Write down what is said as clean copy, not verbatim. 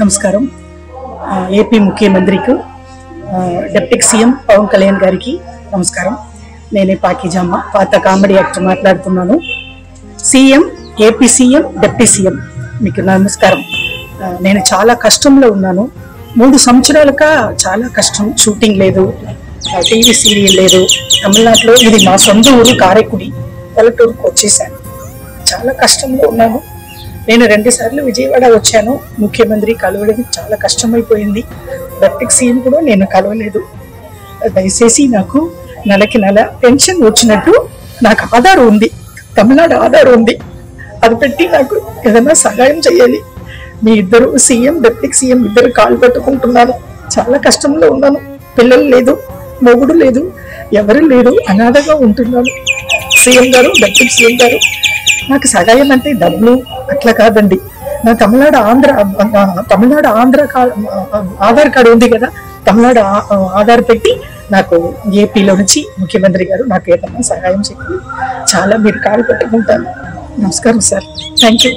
నమస్కారం. ఏపీ ముఖ్యమంత్రికి deputy CM Pawan Kalyan గారికి నమస్కారం. నేనే పాకిజామ్మ, పాత కామెడీ యాక్టర్ మాట్లాడుతున్నాను. CM, AP CM, deputy CM మీకు నమస్కారం. నేను చాలా కష్టంలో ఉన్నాను. 3 సంవత్సరాలుగా చాలా కష్టం. షూటింగ్ లేదు, టీవీ సీరియల్ లేదు. తమిళనాడులో ఇది మా సొంత ఊరు కారైకుడి, పల్లెటూరుకు వచ్చేసాను. చాలా కష్టంలో ఉన్నాను. నేను 2 సార్లు విజయవాడ వచ్చాను. ముఖ్యమంత్రి కలవడం చాలా కష్టమైపోయింది. డిప్యూటీ సీఎం కూడా నేను కలవలేదు. దయచేసి నాకు నెలకి నెల పెన్షన్ వచ్చినట్టు నాకు ఆధార్ ఉంది, తమిళనాడు ఆధార్ ఉంది, అది పెట్టి నాకు ఏదైనా సహాయం చేయాలి. మీ ఇద్దరు సీఎం, డిప్యూటీ సీఎం ఇద్దరు కాలు పట్టుకుంటున్నాను. చాలా కష్టంలో ఉన్నాను. పిల్లలు లేదు, మొగుడు లేదు, ఎవరు లేరు, అనాథగా ఉంటున్నాను. సీఎం గారు, డిప్యూటీ సీఎం గారు, నాకు సహాయం అంటే డబ్బులు అట్లా కాదండి. నా తమిళనాడు ఆంధ్ర ఆధార్ కార్డు ఉంది కదా, తమిళనాడు ఆధార్ పెట్టి నాకు ఏపీలో నుంచి ముఖ్యమంత్రి గారు నాకు ఏదైనా సహాయం చేయాలి. చాలా మీరు కాలు పెట్టుకుంటాను. నమస్కారం సార్, థ్యాంక్ యూ.